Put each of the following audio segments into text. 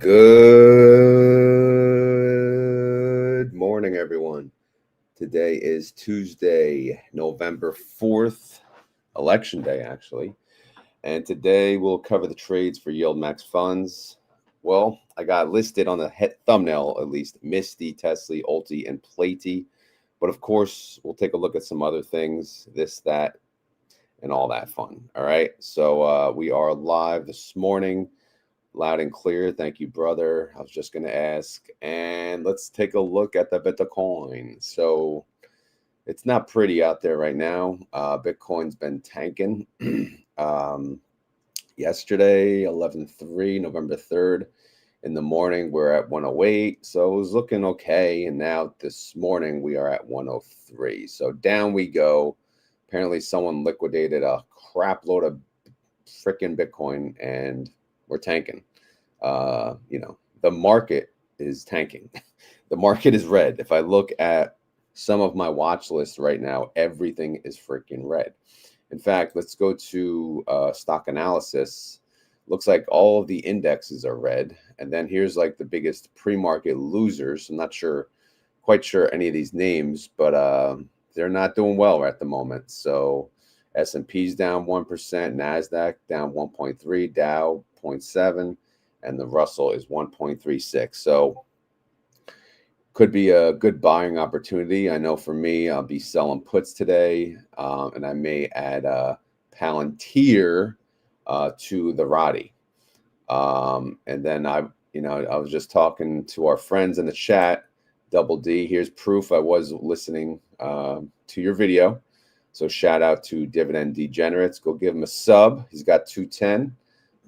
Good morning, everyone. Today is Tuesday, November 4th, election day, actually. And today we'll cover the trades for YieldMax funds. Well, I got listed on the head thumbnail, at least, Misti, TSLY, ULTY, and PLTY. But of course, we'll take a look at some other things, this, that, and all that fun. All right. So we are live this morning. Loud and clear. Thank you, brother. I was just going to ask. And let's take a look at the Bitcoin. So it's not pretty out there right now. Bitcoin's been tanking. Yesterday, 11/3, November 3rd, in the morning, we're at 108. So it was looking okay. And now this morning, we are at 103. So down we go. Apparently, someone liquidated a crap load of freaking Bitcoin and we're tanking. The market is tanking. The market is red. If I look at some of my watch lists right now, everything is freaking red. In fact, let's go to stock analysis. Looks like all of the indexes are red. And then here's like the biggest pre-market losers. I'm not quite sure any of these names, but they're not doing well at the moment. So S&P's down 1%, NASDAQ down 1.3, Dow 0.7, and the Russell is 1.36. So could be a good buying opportunity. I know for me, I'll be selling puts today, and I may add Palantir to the Roddy. And then I was just talking to our friends in the chat. Double D, here's proof I was listening to your video. So shout out to Dividend Degenerates. Go give him a sub. He's got 210.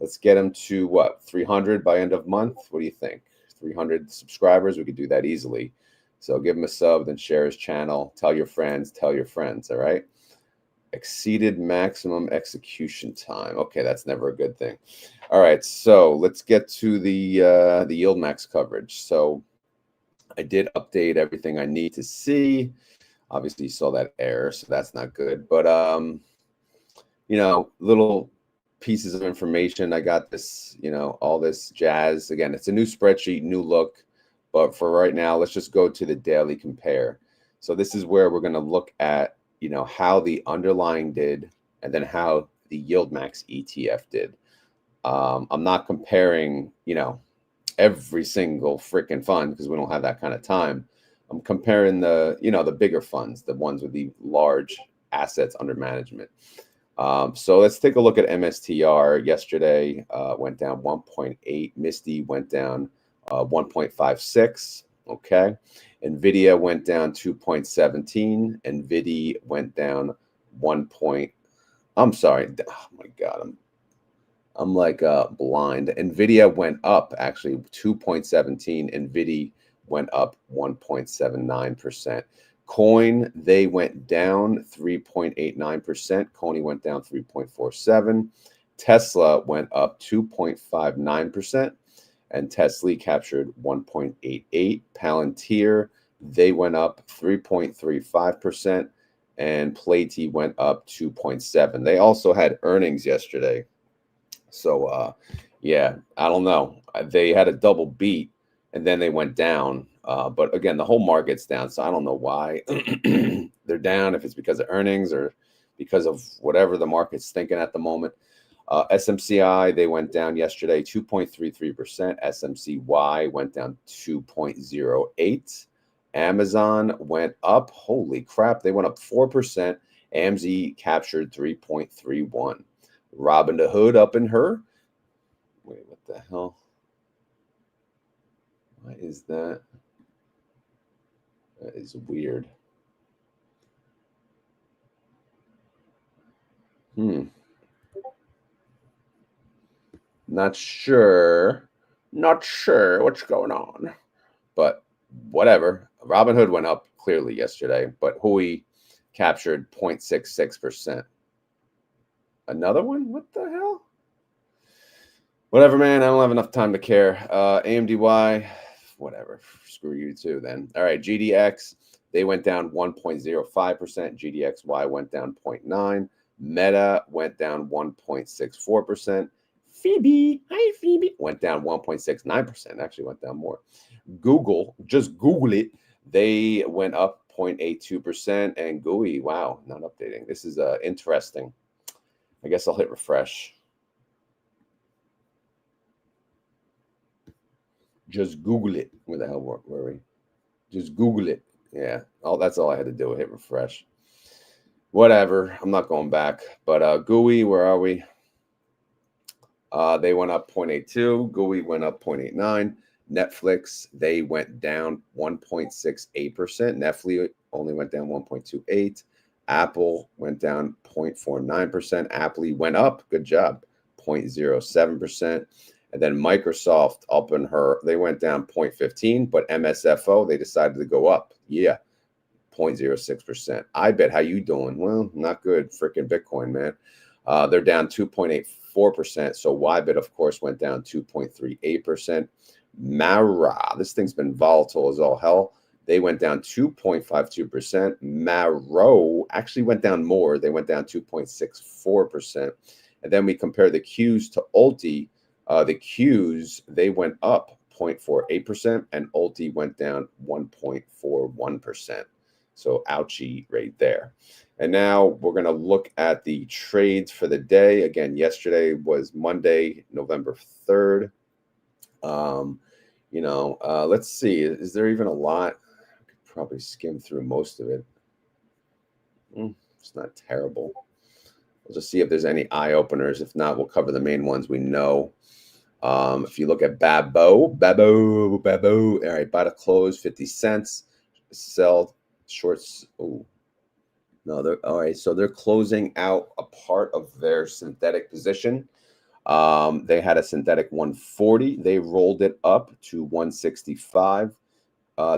Let's get him to what, 300 by end of month? What do you think? 300 subscribers? We could do that easily. So give him a sub, then share his channel. Tell your friends. All right. Exceeded maximum execution time. Okay, that's never a good thing. All right, so let's get to the YieldMax coverage. So I did update everything I need to see. Obviously, you saw that error, so that's not good. But little pieces of information. I got this, all this jazz. Again, it's a new spreadsheet, new look. But for right now, let's just go to the daily compare. So this is where we're going to look at, how the underlying did and then how the YieldMax ETF did. I'm not comparing, every single freaking fund because we don't have that kind of time. I'm comparing the bigger funds, the ones with the large assets under management. So let's take a look at MSTR. Yesterday went down 1.8. Misti went down 1.56. Okay. NVIDIA went down 2.17. NVIDIA went down 1. I'm sorry. Oh my God. I'm like blind. NVIDIA went up actually 2.17. NVIDIA went up 1.79%. Coin, they went down 3.89%. Coney went down 3.47%. Tesla went up 2.59%. And TSLY captured 1.88%. Palantir, they went up 3.35%. And PLTY went up 2.7%. They also had earnings yesterday. So, yeah, I don't know. They had a double beat, and then they went down. But again, the whole market's down, so I don't know why they're down, if it's because of earnings or because of whatever the market's thinking at the moment. SMCI, they went down yesterday 2.33%. SMCY went down 2.08%. Amazon went up. Holy crap, they went up 4%. AMZ captured 3.31%. Robin the Hood up in her. Wait, what the hell? What is that? That is weird. Not sure what's going on, but whatever. Robinhood went up clearly yesterday, but Hoie captured 0.66%. Another one? What the hell? Whatever, man. I don't have enough time to care. AMDY, whatever. Screw you too then. All right, GDX, they went down 1.05%. GDXY went down 0.9%. Meta went down 1.64%. Phoebe. Hi, Phoebe. Went down 1.69%. Actually went down more. Google, just Google it. They went up 0.82%. And GUI, wow, not updating. This is interesting. I guess I'll hit refresh. Just Google it. Where the hell were we? Just Google it. Yeah, that's all I had to do. Hit refresh. Whatever. I'm not going back. But GUI, where are we? They went up 0.82. GUI went up 0.89. Netflix, they went down 1.68%. Netflix only went down 1.28. Apple went down 0.49%. Apple went up. Good job. 0.07%. And then Microsoft up in they went down 0.15, but MSFO, they decided to go up. Yeah, 0.06%. I bet, how you doing? Well, not good. Freaking Bitcoin, man. They're down 2.84%. So YBIT, of course, went down 2.38%. Mara, this thing's been volatile as all hell. They went down 2.52%. Maro actually went down more. They went down 2.64%. And then we compare the Qs to ULTY. The Qs, they went up 0.48%, and ULTY went down 1.41%. So ouchie right there. And now we're going to look at the trades for the day. Again, yesterday was Monday, November 3rd. Let's see. Is there even a lot? I could probably skim through most of it. It's not terrible. We'll just see if there's any eye openers. If not, we'll cover the main ones we know. If you look at Babo. All right, buy to close 50 cents. Sell shorts. Oh, no, all right. So they're closing out a part of their synthetic position. They had a synthetic 140. They rolled it up to 165.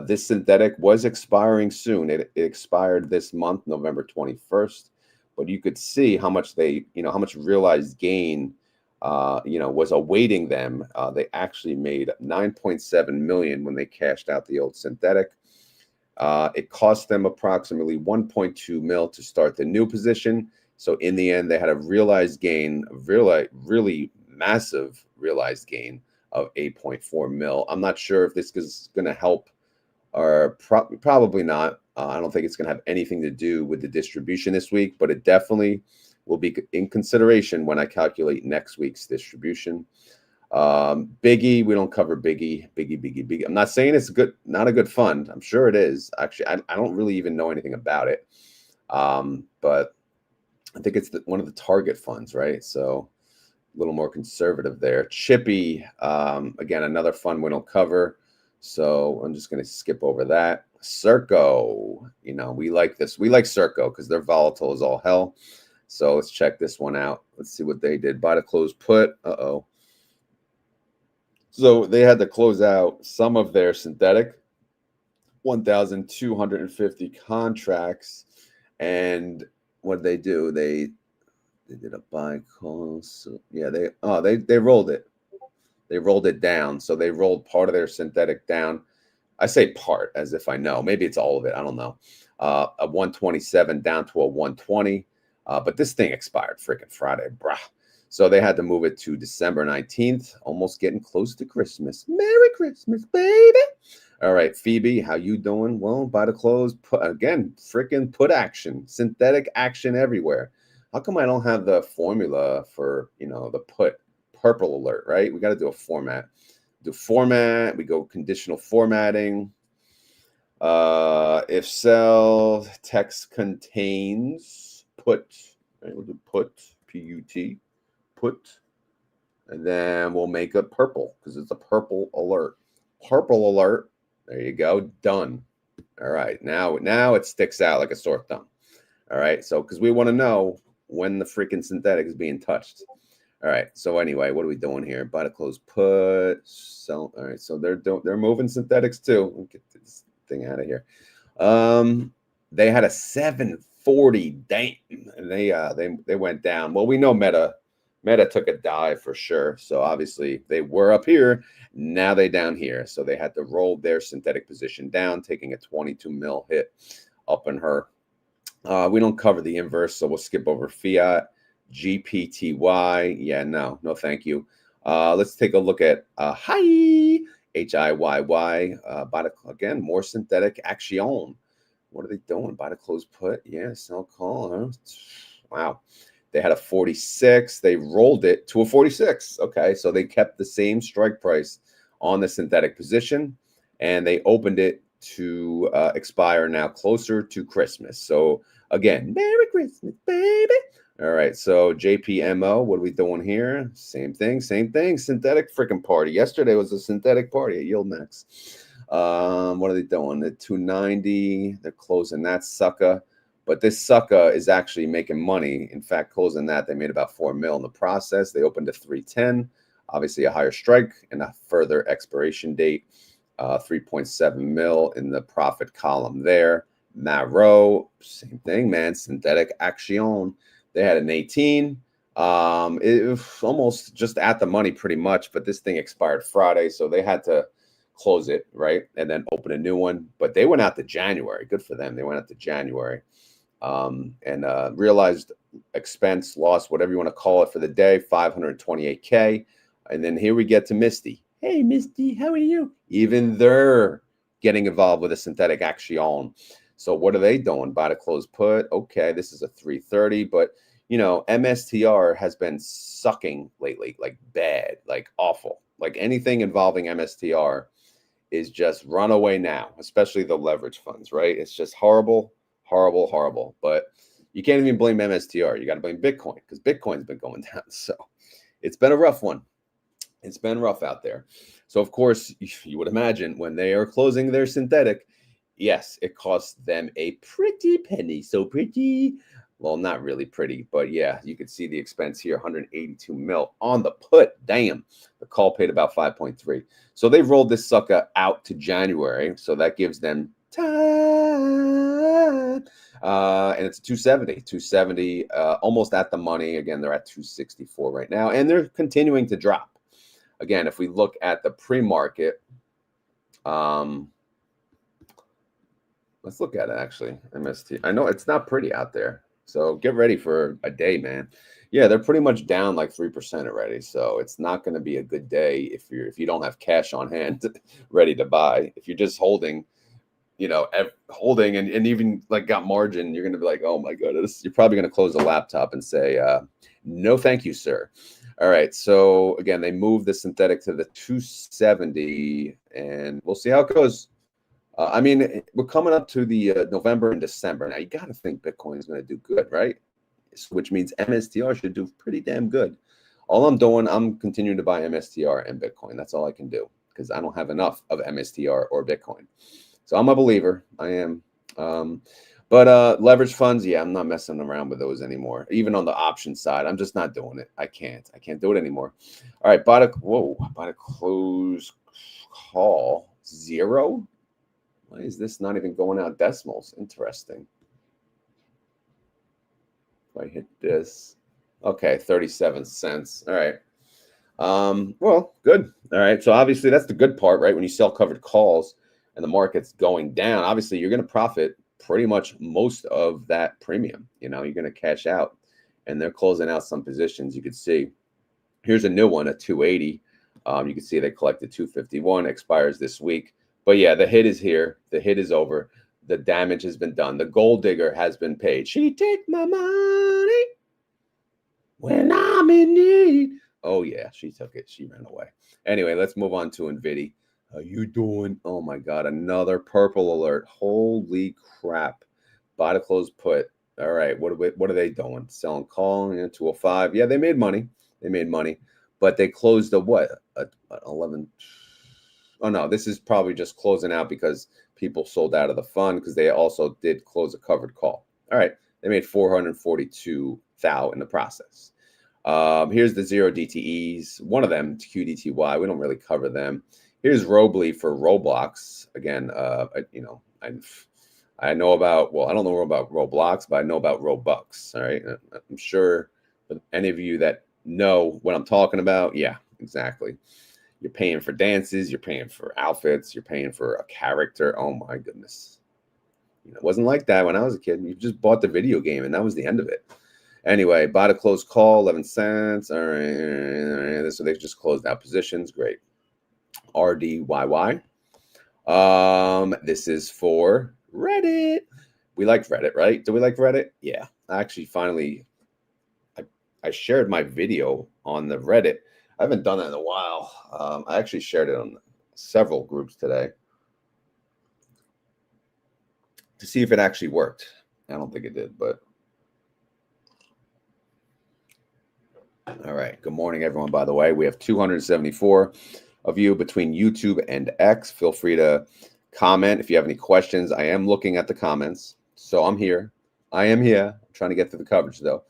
This synthetic was expiring soon. It expired this month, November 21st. But you could see how much how much realized gain, was awaiting them. They actually made 9.7 million when they cashed out the old synthetic. It cost them approximately 1.2 mil to start the new position. So in the end, they had a realized gain, really massive realized gain of 8.4 mil. I'm not sure if this is going to help, or probably not. I don't think it's going to have anything to do with the distribution this week, but it definitely will be in consideration when I calculate next week's distribution. Biggie, we don't cover Biggie. I'm not saying it's not a good fund. I'm sure it is. Actually, I don't really even know anything about it. But I think it's one of the target funds, right? So a little more conservative there. Chippy, again, another fund we don't cover. So I'm just going to skip over that. Circo, we like this. We like Circo because they're volatile as all hell. So let's check this one out. Let's see what they did. Buy to close put. So they had to close out some of their synthetic 1,250 contracts. And what did they do? They did a buy call. So yeah, they rolled it. They rolled it down. So they rolled part of their synthetic down. I say part as if I know. Maybe it's all of it. I don't know. A 127 down to a 120. But this thing expired freaking Friday, bruh. So they had to move it to December 19th, almost getting close to Christmas. Merry Christmas, baby. All right, Phoebe, how you doing? Well, buy the close. Freaking put action. Synthetic action everywhere. How come I don't have the formula for, the put purple alert, right? We got to do a format. Do format. We go conditional formatting. If cell text contains put, right? We'll do put, P-U-T. Put, and then we'll make it purple because it's a purple alert. Purple alert. There you go. Done. All right. Now it sticks out like a sore thumb. All right. So because we want to know when the freaking synthetic is being touched. All right. So anyway, what are we doing here? Buy to close put. So all right. So they're moving synthetics too. We'll get this thing out of here. They had a 740. Damn. And they went down. Well, we know Meta took a dive for sure. So obviously they were up here. Now they down here. So they had to roll their synthetic position down, taking a 22 mil hit up in her. We don't cover the inverse, so we'll skip over fiat. GPTY. Yeah, no, thank you. Let's take a look at Hoie, HIYY. Again, more synthetic action. What are they doing? Buy the close put. Yeah, sell call. Huh? Wow. They had a 46. They rolled it to a 46. Okay, so they kept the same strike price on the synthetic position, and they opened it to expire now closer to Christmas. So again, Merry Christmas, baby. All right, so JPMO, what are we doing here? Same thing. Synthetic freaking party. Yesterday was a synthetic party at YieldMax. What are they doing? At 290. They're closing that sucker. But this sucker is actually making money. In fact, closing that, they made about 4 mil in the process. They opened at 310. Obviously, a higher strike and a further expiration date. 3.7 mil in the profit column there. Maro, same thing, man. Synthetic action. They had an 18. It was almost just at the money pretty much, but this thing expired Friday, so they had to close it, right? And then open a new one. But they went out to January. Good for them. They went out to January. And realized expense loss, whatever you want to call it for the day, 528K. And then here we get to Misti. Hey, Misti, how are you? Even they're getting involved with a synthetic action. So what are they doing? Buy the close put. Okay, this is a 330, but you know, MSTR has been sucking lately, like bad, like awful. Like anything involving MSTR is just run away now, especially the leverage funds, right? It's just horrible. But you can't even blame MSTR. You got to blame Bitcoin because Bitcoin's been going down. So it's been a rough one. It's been rough out there. So of course, you would imagine when they are closing their synthetic, yes, it costs them a pretty penny. So pretty, well, not really pretty, but yeah, you could see the expense here, 182 mil on the put. Damn, the call paid about 5.3. So they've rolled this sucker out to January. So that gives them time. And it's 270, almost at the money. Again, they're at 264 right now, and they're continuing to drop. Again, if we look at the pre-market, let's look at it actually. MST. I know it's not pretty out there, so get ready for a day, man. Yeah, they're pretty much down like 3% already, so it's not going to be a good day if you don't have cash on hand ready to buy. If you're just holding, you know, holding and even like got margin, you're going to be like, oh my goodness. You're probably going to close the laptop and say, no, thank you, sir. All right. So again, they moved the synthetic to the 270 and we'll see how it goes. I mean, we're coming up to the November and December. Now you got to think Bitcoin is going to do good, right? Which means MSTR should do pretty damn good. All I'm doing, I'm continuing to buy MSTR and Bitcoin. That's all I can do because I don't have enough of MSTR or Bitcoin. So I'm a believer. I am. But leverage funds, yeah, I'm not messing around with those anymore. Even on the option side, I'm just not doing it. I can't do it anymore. All right, buy the close call 0. Why is this not even going out decimals? Interesting. If I hit this, okay, 37 cents. All right. Well, good. All right. So obviously that's the good part, right? When you sell covered calls and the market's going down, obviously you're going to profit pretty much most of that premium. You know, you're going to cash out, and they're closing out some positions. You could see here's a new one at 280. You can see they collected 251, expires this week. But yeah, the hit is here. The hit is over. The damage has been done. The gold digger has been paid. She take my money when I'm in need. Oh yeah, she took it. She ran away. Anyway, let's move on to NVIDIA. How you doing? Oh my God, another purple alert. Holy crap. Buy the close put. All right, what are they doing? Selling call, 205. Yeah, they made money. But they closed a what? 11. Oh no, this is probably just closing out because people sold out of the fund because they also did close a covered call. All right, they made 442,000 in the process. Here's the 0 DTEs. One of them, QDTY. We don't really cover them. Here's Robley for Roblox. Again, I know about, well, I don't know about Roblox, but I know about Robux. All right. I'm sure any of you that know what I'm talking about. Yeah, exactly. You're paying for dances. You're paying for outfits. You're paying for a character. Oh my goodness. It wasn't like that when I was a kid. You just bought the video game and that was the end of it. Anyway, buy to close call, 11 cents. All right. So they just closed out positions. Great. RDYY. This is for Reddit. We like Reddit, right? Do we like Reddit? Yeah. I actually finally, I shared my video on the Reddit. I haven't done that in a while. I actually shared it on several groups today to see if it actually worked. I don't think it did, but all right. Good morning, everyone. By the way, we have 274 of you between YouTube and X. Feel free to comment if you have any questions. I am looking at the comments, so I'm here. I am here. I'm trying to get to the coverage, though.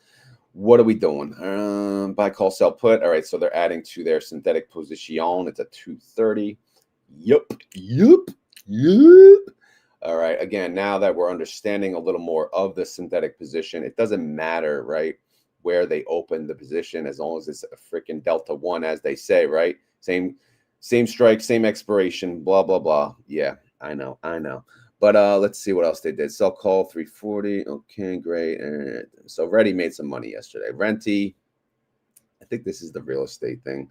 What are we doing? Buy, call, sell, put. All right, so they're adding to their synthetic position. It's at 230. Yup. All right, again, now that we're understanding a little more of the synthetic position, it doesn't matter, right, where they open the position, as long as it's a freaking delta 1, as they say, right? Same strike, same expiration, blah, blah, blah. Yeah, I know. But let's see what else they did. Sell call, 340. Okay, great. So Reddy made some money yesterday. Renty, I think this is the real estate thing.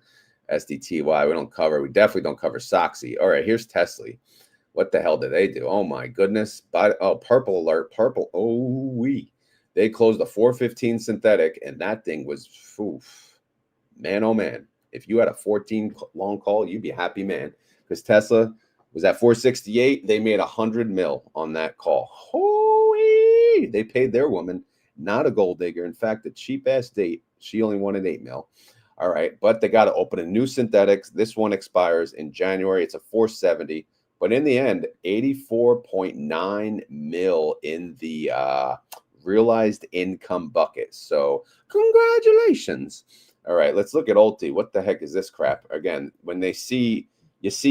SDTY, we don't cover. We definitely don't cover Soxy. All right, here's TSLY. What the hell did they do? Oh, my goodness. Purple alert. Purple. Oh, they closed a 415 synthetic, and that thing was, oof, man, oh, man. If you had a 14 long call, you'd be a happy man, because Tesla was at 468. They made 100 mil on that call. Hoie! They paid their woman, not a gold digger. In fact, the cheap-ass date, she only wanted 8 mil. All right, but they got to open a new synthetics. This one expires in January. It's a 470. But in the end, 84.9 mil in the realized income bucket. So congratulations. All right, let's look at ULTY. What the heck is this crap? Again, when you see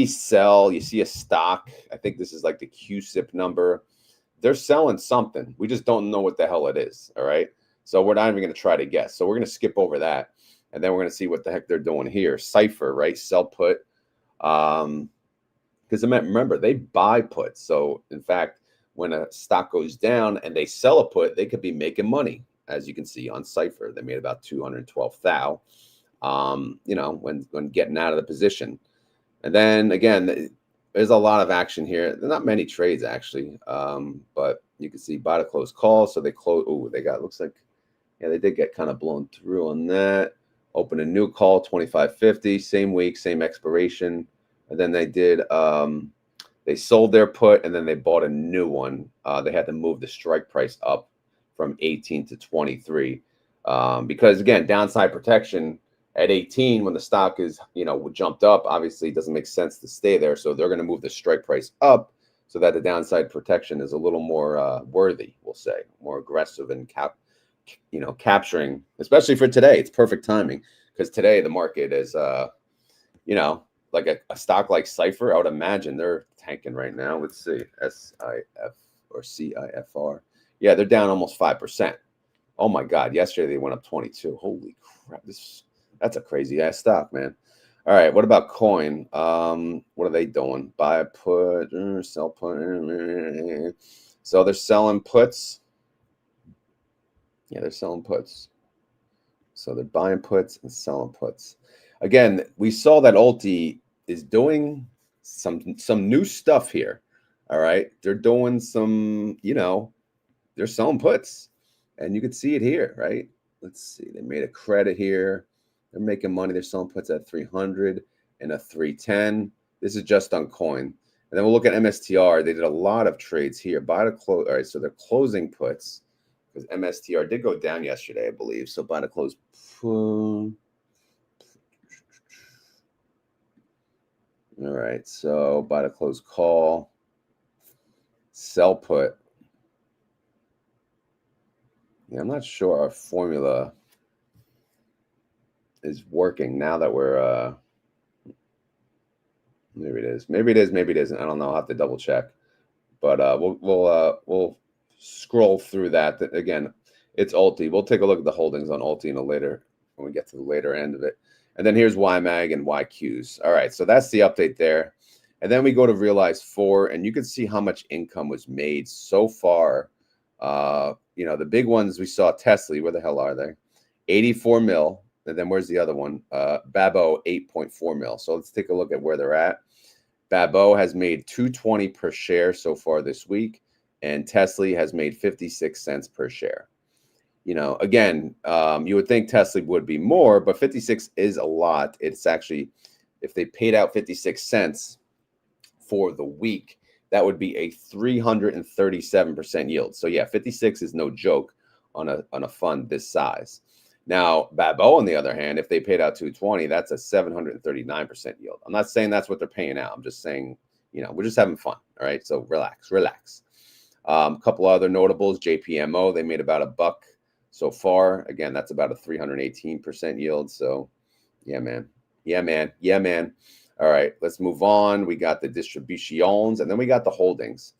sell, you see a stock. I think this is like the QSIP number. They're selling something. We just don't know what the hell it is. All right. So we're not even going to try to guess. So we're going to skip over that. And then we're going to see what the heck they're doing here. Cipher, right? Sell put. Because remember, they buy puts. So in fact, when a stock goes down and they sell a put, they could be making money. As you can see on Cipher, they made about 212,000. You know, when getting out of the position. And then again, there's a lot of action here. There's not many trades actually, but you can see buy to close call. So they close. Oh, they got, looks like, yeah, they did get kind of blown through on that. Open a new call, 25.50, same week, same expiration. And then they did, they sold their put and then they bought a new one. They had to move the strike price up from 18 to 23 because again, downside protection at 18 when the stock is, you know, jumped up, obviously it doesn't make sense to stay there. So they're going to move the strike price up so that the downside protection is a little more worthy, we'll say, more aggressive and capturing, especially for today. It's perfect timing because today the market is, you know, like a stock like Cipher. I would imagine they're tanking right now. Let's see, SIF or CIFR. Yeah, they're down almost 5%. Oh my God! Yesterday they went up 22. Holy crap! That's a crazy ass stock, man. All right, what about coin? What are they doing? Buy put, sell put. So they're selling puts. Yeah, they're selling puts. So they're buying puts and selling puts. Again, we saw that ULTY is doing some new stuff here. All right, they're doing some, you know, they're selling puts, and you can see it here, right? Let's see, they made a credit here. They're making money. They're selling puts at 300 and a 310. This is just on coin. And then we'll look at MSTR. They did a lot of trades here. Buy to close. All right, so they're closing puts because MSTR did go down yesterday, I believe. So buy to close. All right, so buy to close call. Sell put. Yeah, I'm not sure our formula is working now that we're maybe it is, maybe it isn't. I don't know. I'll have to double check, but we'll scroll through that. Again, it's ULTY. We'll take a look at the holdings on ULTY in a later, when we get to the later end of it. And then here's YMAG and YQs. All right, so that's the update there. And then we go to realize 4, and you can see how much income was made so far you know, the big ones we saw, TSLY, where the hell are they? 84 mil. And then where's the other one? Babo, 8.4 mil. So let's take a look at where they're at. Babo has made $2.20 per share so far this week, and TSLY has made 56 cents per share. You know, again, you would think TSLY would be more, but 56 is a lot. It's actually, if they paid out 56 cents for the week, that would be a 337% yield. So yeah, 56 is no joke on a fund this size. Now, Babo, on the other hand, if they paid out 220, that's a 739% yield. I'm not saying that's what they're paying out. I'm just saying, you know, we're just having fun. All right. So relax. A couple other notables, JPMO, they made about $1 so far. Again, that's about a 318% yield. So yeah, man. All right, let's move on. We got the distributions, and then we got the holdings.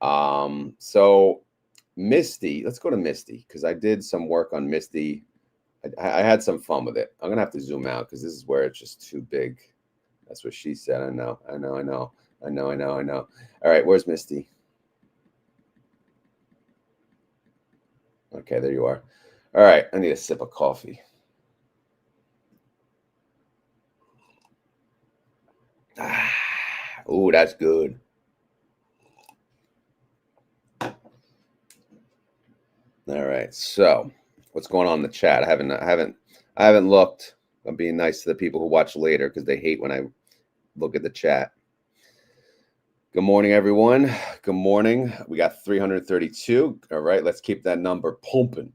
So Misti, let's go to Misti, because I did some work on Misti. I had some fun with it. I'm gonna have to zoom out because this is where it's just too big. That's what she said. I know. All right, where's Misti? Okay, there you are. All right, I need a sip of coffee. Oh, that's good. All right, so what's going on in the chat? I haven't looked. I'm being nice to the people who watch later because they hate when I look at the chat. Good morning, everyone. Good morning. We got 332. All right, let's keep that number pumping.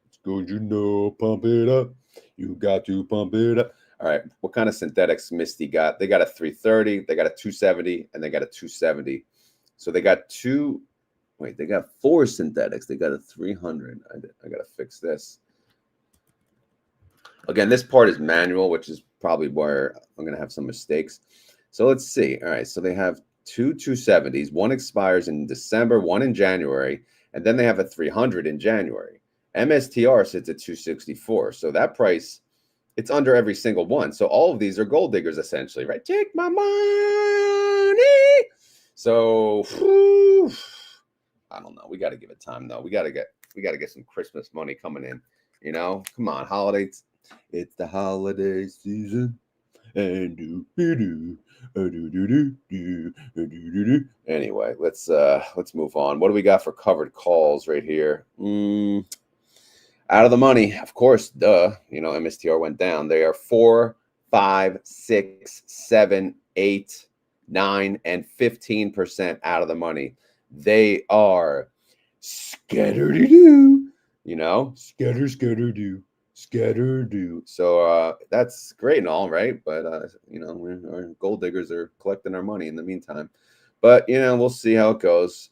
It's good, you know, pump it up. You got to pump it up. All right, what kind of synthetics Misti got? They got a 330, they got a 270, and they got a 270. So they got they got 4 synthetics. They got a 300. I got to fix this. Again, this part is manual, which is probably where I'm going to have some mistakes. So let's see. All right, so they have 2 270s. One expires in December, one in January, and then they have a 300 in January. MSTR sits at 264. So that price, it's under every single one. So all of these are gold diggers essentially, right? Take my money. So whew, I don't know. We got to give it time though. We got to get some Christmas money coming in. You know, come on, holidays. It's the holiday season. And anyway, let's move on. What do we got for covered calls right here? Out of the money, of course, duh. You know, MSTR went down. They are 4, 5, 6, 7, 8, 9, and 15% out of the money. They are scattered-doo, you know, scatter-do. So that's great and all, right? But you know, our gold diggers are collecting our money in the meantime. But you know, we'll see how it goes.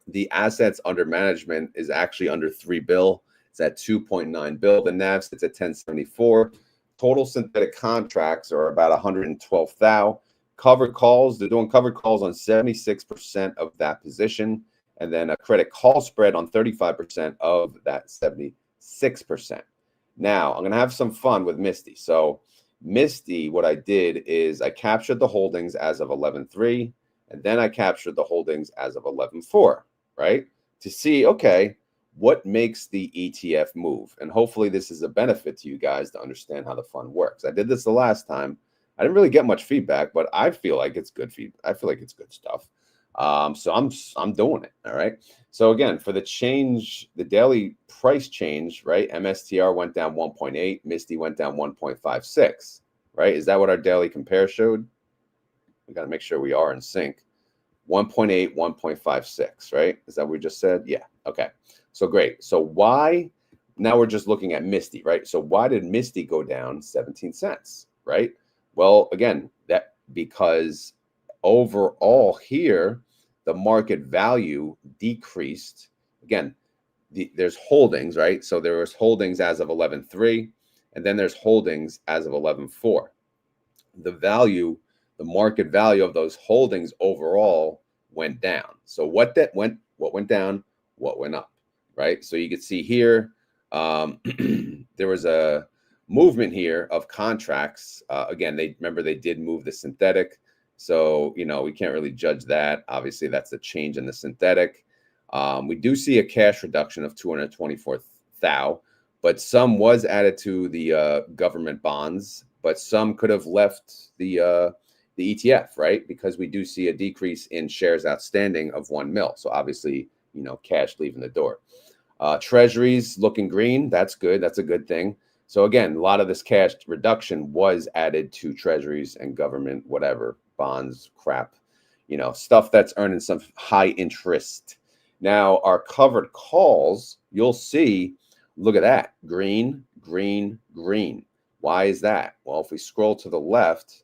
The assets under management is actually under $3 billion. It's at $2.9 billion. The NAV sits at 1074. Total synthetic contracts are about 112,000. Covered calls, they're doing covered calls on 76% of that position, and then a credit call spread on 35% of that 76%. Now, I'm going to have some fun with Misti. So Misti, what I did is I captured the holdings as of 11/3, and then I captured the holdings as of 11/4, right? To see, okay, what makes the ETF move? And hopefully this is a benefit to you guys to understand how the fund works. I did this the last time. I didn't really get much feedback, but I feel like it's good feedback. I feel like it's good stuff. So I'm doing it. All right. So again, for the change, the daily price change, right? MSTR went down 1.8, Misti went down 1.56, right? Is that what our daily compare showed? We got to make sure we are in sync. 1.8, 1.56, right? Is that what we just said? Yeah. Okay. So great. So why? Now we're just looking at Misti, right? So why did Misti go down 17 cents, right? Well, again, that because overall here, the market value decreased. Again, there's holdings, right? So there was holdings as of 11/3, and then there's holdings as of 11/4. The value, the market value of those holdings overall went down. So what went down, what went up, right? So you can see here, there was a movement here of contracts. Again, they did move the synthetic. So, you know, we can't really judge that. Obviously, that's a change in the synthetic. We do see a cash reduction of 224,000, but some was added to the government bonds, but some could have left the ETF, right? Because we do see a decrease in shares outstanding of 1 mil. So obviously, you know, cash leaving the door. Treasuries looking green. That's good. That's a good thing. So again, a lot of this cash reduction was added to treasuries and government, whatever, bonds, crap, you know, stuff that's earning some high interest. Now, our covered calls, you'll see, look at that, green, green, green. Why is that? Well, if we scroll to the left,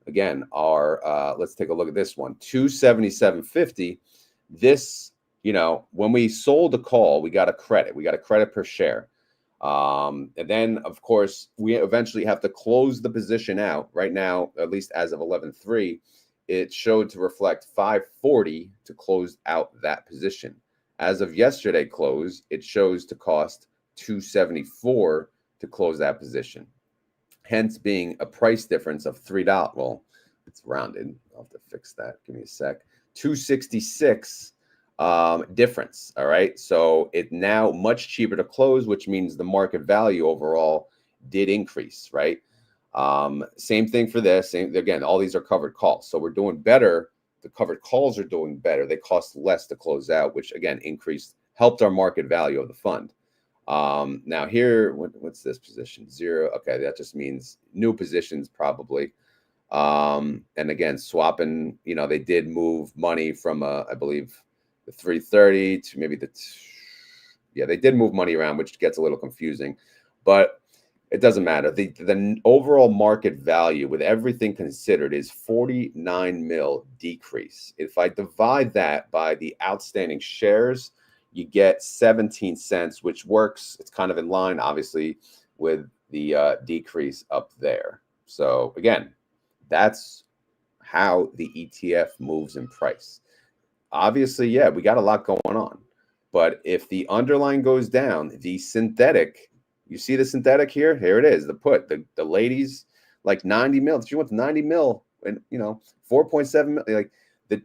again, our, let's take a look at this one, 277.50. This, you know, when we sold a call, we got a credit. We got a credit per share. And then, of course, we eventually have to close the position out. Right now, at least as of 11/3, it showed to reflect 540 to close out that position. As of yesterday close, it shows to cost 274 to close that position. Hence being a price difference of $3. Well, it's rounded. I'll have to fix that. Give me a sec. 266 difference. All right. So it now much cheaper to close, which means the market value overall did increase, right? Same thing for this. Again, all these are covered calls. So we're doing better. The covered calls are doing better. They cost less to close out, which again helped our market value of the fund. Now here, what's this position? 0. Okay, that just means new positions probably. And again, swapping, you know, they did move money from I believe the 330 to maybe yeah, they did move money around, which gets a little confusing, but it doesn't matter. The overall market value with everything considered is 49 mil decrease. If I divide that by the outstanding shares, you get 17 cents, which works. It's kind of in line, obviously, with the decrease up there. So again, that's how the ETF moves in price. Obviously, yeah, we got a lot going on. But if the underlying goes down, the synthetic, you see the synthetic here? Here it is, the put. The ladies, like 90 mil. She wants 90 mil and, you know, 4.7 mil. Like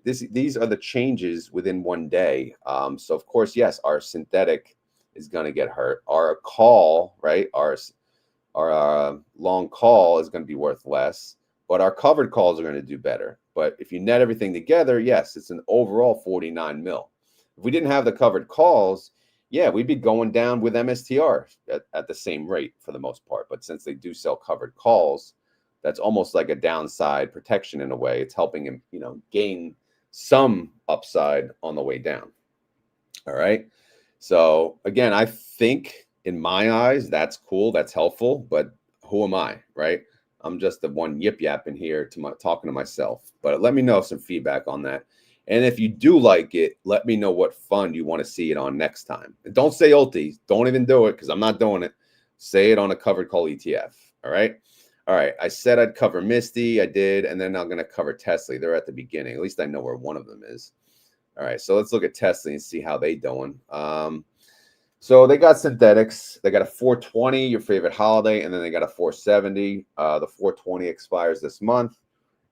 these are the changes within one day. So, of course, yes, our synthetic is going to get hurt. Our call, right, our long call is going to be worth less. But our covered calls are going to do better. But if you net everything together, yes, it's an overall 49 mil. If we didn't have the covered calls, yeah, we'd be going down with MSTR at the same rate for the most part. But since they do sell covered calls, that's almost like a downside protection in a way. It's helping him, you know, gain some upside on the way down. All right. So again, I think in my eyes, that's cool. That's helpful. But who am I, right? I'm just the one yip-yapping here talking to myself. But let me know some feedback on that. And if you do like it, let me know what fund you want to see it on next time. And don't say ULTY. Don't even do it because I'm not doing it. Say it on a covered call ETF. All right. All right. I said I'd cover Misti. I did. And then I'm going to cover TSLY. They're at the beginning. At least I know where one of them is. All right. So let's look at TSLY and see how they doing. So they got synthetics. They got a 420, your favorite holiday, and then they got a 470. The 420 expires this month.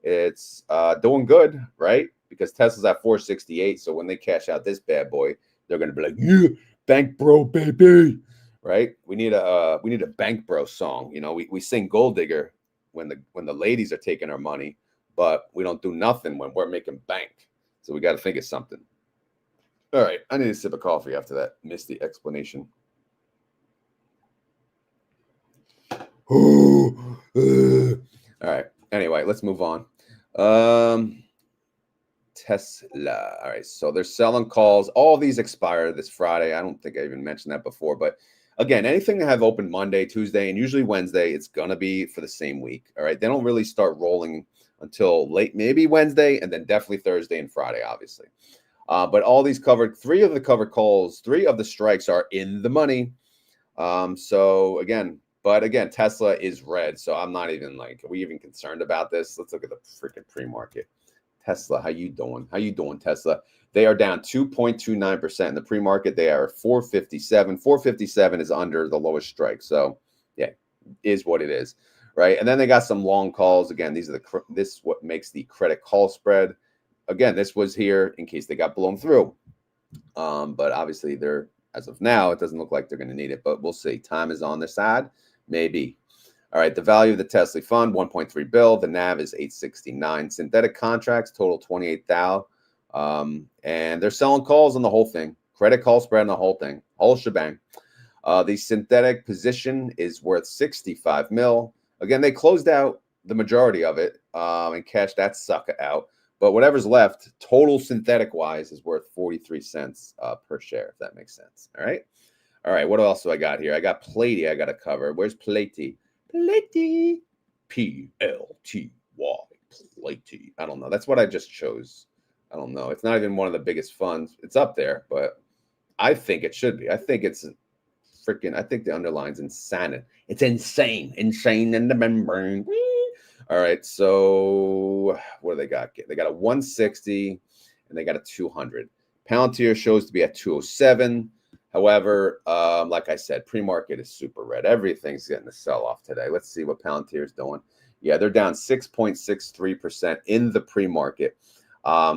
It's doing good, right? Because Tesla's at 468. So when they cash out this bad boy, they're gonna be like, yeah, bank bro, baby. Right? We need a bank bro song. You know, we sing Gold Digger when the ladies are taking our money, but we don't do nothing when we're making bank. So we got to think of something. All right, I need a sip of coffee after that Misti explanation. All right. Anyway, let's move on. Tesla. All right. So they're selling calls. All these expire this Friday. I don't think I even mentioned that before. But again, anything that have open Monday, Tuesday, and usually Wednesday, it's going to be for the same week. All right. They don't really start rolling until late, maybe Wednesday, and then definitely Thursday and Friday, obviously. But all these covered, 3 of the covered calls, 3 of the strikes are in the money. So again, Tesla is red. So I'm not even like, are we even concerned about this? Let's look at the freaking pre-market. Tesla, how you doing? How you doing, Tesla? They are down 2.29% in the pre-market. They are 457. 457 is under the lowest strike. So yeah, is what it is, right? And then they got some long calls. Again, this is what makes the credit call spread. Again, this was here in case they got blown through. But obviously they're, as of now, it doesn't look like they're going to need it, but we'll see. Time is on their side, maybe. All right, the value of the TSLY fund, 1.3 bill. The NAV is 869. Synthetic contracts total 28,000. And they're selling calls on the whole thing. Credit call spread on the whole thing, whole shebang. The synthetic position is worth 65 mil. Again, they closed out the majority of it and cashed that sucker out. But whatever's left, total synthetic wise, is worth 43 cents per share, if that makes sense. All right. All right. What else do I got here? I got PLTY. I got to cover. Where's PLTY? PLTY. PLTY. PLTY. I don't know. That's what I just chose. I don't know. It's not even one of the biggest funds. It's up there, but I think it should be. I think it's freaking. I think the underline's insane. It's insane. Insane in the membrane. All right, so what do they got? They got a 160 and they got a 200. Palantir shows to be at 207. However, like I said, pre-market is super red. Everything's getting a sell-off today. Let's see what Palantir is doing. Yeah, they're down 6.63% in the pre-market.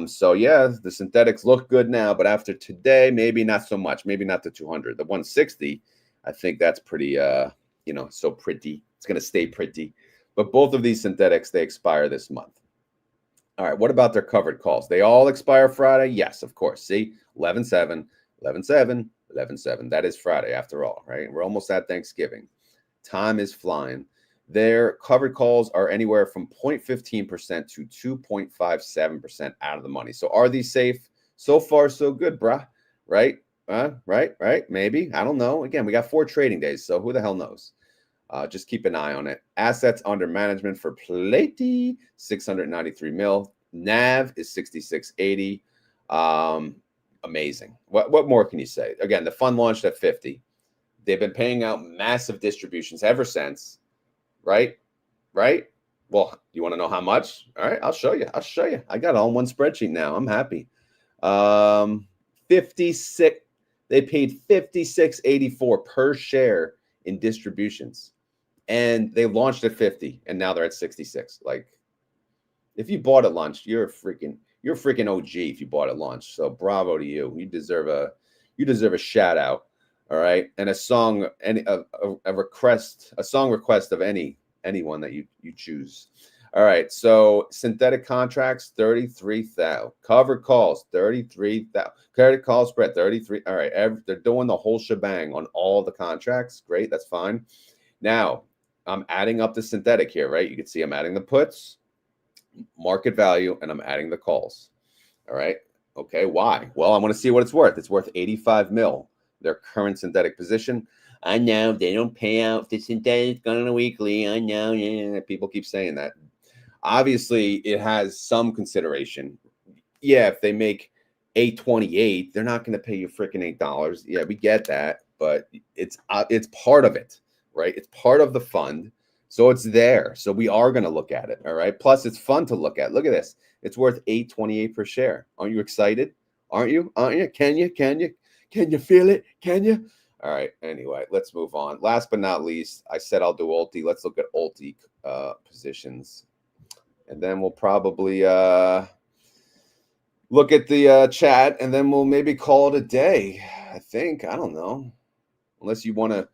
So yeah, the synthetics look good now, but after today, maybe not so much. Maybe not the 200. The 160, I think that's pretty, so pretty. It's going to stay pretty. But both of these synthetics, they expire this month. All right, what about their covered calls? They all expire Friday? Yes, of course. See, 11/7, 11/7, 11/7. That is Friday after all, right? We're almost at Thanksgiving. Time is flying. Their covered calls are anywhere from 0.15% to 2.57% out of the money. So are these safe? So far, so good, bruh. Right? Right. Maybe. I don't know. Again, we got 4 trading days, so who the hell knows? Just keep an eye on it. Assets under management for PLTY, 693 mil. NAV is 6680. Amazing. What more can you say? Again, the fund launched at 50. They've been paying out massive distributions ever since. Right? Well, you want to know how much? All right, I'll show you. I got it all in one spreadsheet now. I'm happy. 56. They paid 56.84 per share in distributions. And they launched at 50 and now they're at 66. Like, if you bought at launch, you're a freaking OG if you bought at launch. So bravo to you. You deserve a shout out. All right. And a song request of anyone that you choose. All right. So synthetic contracts, 33,000. Covered calls, 33,000. Credit call spread, 33. All right. They're doing the whole shebang on all the contracts. Great. That's fine. Now, I'm adding up the synthetic here, right? You can see I'm adding the puts, market value, and I'm adding the calls. All right. Okay. Why? Well, I want to see what it's worth. It's worth 85 mil, their current synthetic position. I know they don't pay out the synthetic on a weekly. I know. Yeah, people keep saying that. Obviously, it has some consideration. Yeah, if they make 828, they're not going to pay you freaking $8. Yeah, we get that, but it's part of it. Right? It's part of the fund. So it's there. So we are going to look at it. All right. Plus, it's fun to look at. Look at this. It's worth $8.28 per share. Aren't you excited? Aren't you? Can you feel it? Can you? All right. Anyway, let's move on. Last but not least, I said I'll do ULTY. Let's look at ULTY positions. And then we'll probably look at the chat, and then we'll maybe call it a day. I think. I don't know. Unless you want to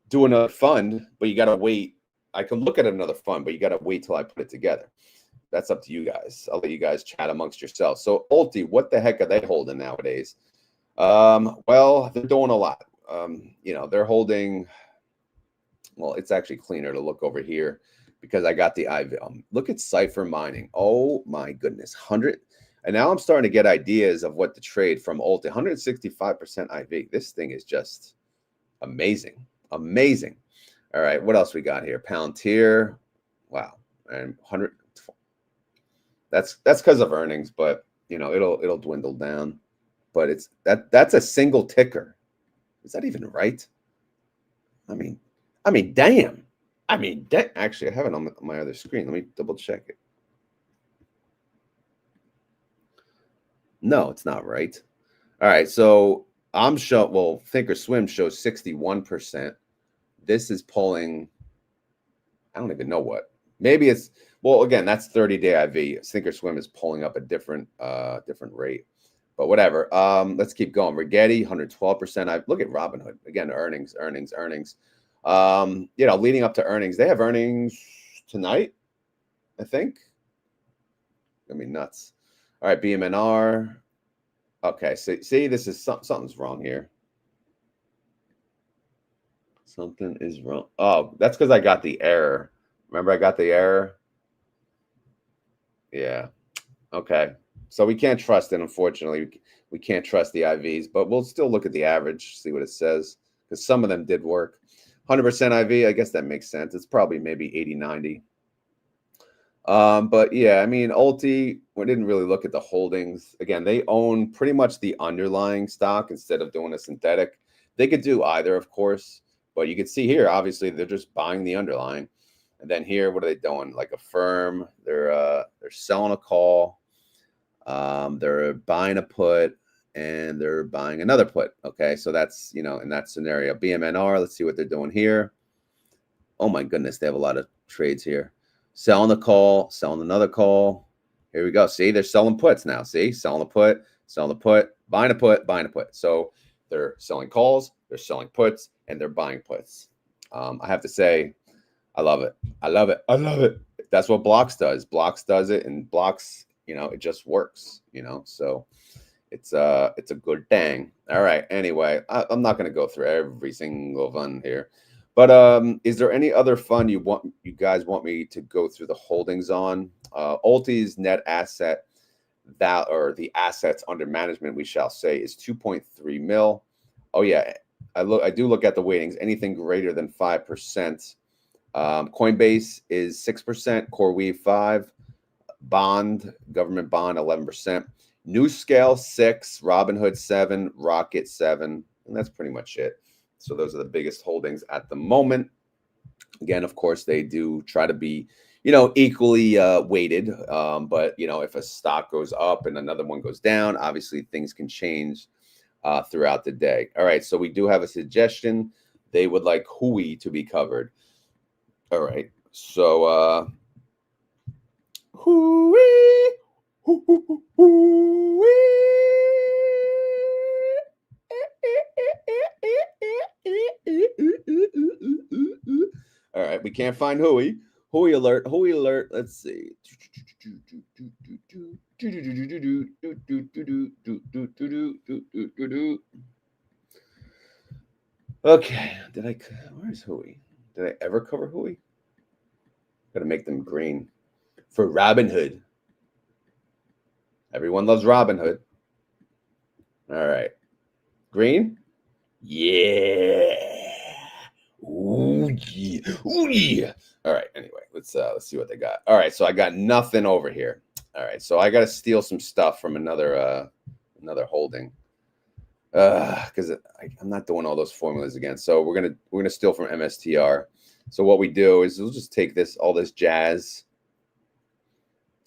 do another fund, but you got to wait. I can look at another fund, but you got to wait till I put it together. That's up to you guys. I'll let you guys chat amongst yourselves. So ULTY, what the heck are they holding nowadays? Well, they're doing a lot. They're holding, well, it's actually cleaner to look over here because I got the IV. Look at Cypher Mining. Oh my goodness. 100. And now I'm starting to get ideas of what to trade from ULTY. 165% IV. This thing is just amazing. Amazing. All right, what else we got here? Palantir. Wow. And 100. That's because of earnings, but it'll dwindle down. But that's a single ticker. Is that even right? I mean, damn. Actually, I have it on my other screen. Let me double check it. No, it's not right. All right, so I'm showing, well, Thinkorswim shows 61%. This is pulling, I don't even know what. Maybe it's, well, again, that's 30-day IV. Thinkorswim is pulling up a different rate. But whatever. Let's keep going. Rigetti, 112%. I look at Robinhood again. Earnings. You know, leading up to earnings, they have earnings tonight, I think. I mean, nuts. All right, BMNR. Okay, see, this is something's wrong here. Something is wrong. Oh, that's because I got the error. Remember, I got the error. Yeah. Okay. So we can't trust it, unfortunately. We can't trust the IVs, but we'll still look at the average, see what it says, because some of them did work. 100% IV, I guess that makes sense. It's probably maybe 80, 90. But yeah, I mean, Alty, we didn't really look at the holdings. Again, they own pretty much the underlying stock instead of doing a synthetic. They could do either, of course, but you can see here, obviously, they're just buying the underlying. And then here, what are they doing? Like a firm, they're selling a call. They're buying a put and they're buying another put. Okay, so that's, you know, in that scenario. BMNR, let's see what they're doing here. Oh my goodness, they have a lot of trades here. Selling a call, selling another call. Here we go. See, they're selling puts now. See, selling a put, buying a put, buying a put. So they're selling calls, they're selling puts, and they're buying puts. I have to say, I love it. I love it. I love it. That's what Blocks does. Blocks does it, and Blocks, you know, it just works, you know. So it's a good thing. All right. Anyway, I'm not going to go through every single fund here, but is there any other fund you guys want me to go through the holdings on? Alty's net asset or the assets under management, we shall say, is 2.3 mil. Oh yeah, I do look at the weightings. Anything greater than 5%. Coinbase is 6%. CoreWeave 5. Government bond 11%. New Scale 6. Robinhood 7. Rocket 7. And that's pretty much it. So those are the biggest holdings at the moment. Again, of course, they do try to be, you know, equally weighted. But, you know, if a stock goes up and another one goes down, obviously things can change throughout the day. All right. So we do have a suggestion. They would like Hoie to be covered. All right. So Hoie. All right, we can't find Hoie. Hoie alert. Hoie alert. Let's see. Okay. Where's Hoie? Did I ever cover Hoie? Gotta make them green. For Robinhood. Everyone loves Robinhood. All right. Green? Yeah. Ooh, yeah. Ooh, yeah. All right. Anyway, let's see what they got. All right. So I got nothing over here. All right. So I got to steal some stuff from another holding. Because I'm not doing all those formulas again. So we're gonna steal from MSTR. So what we do is we'll just take all this jazz.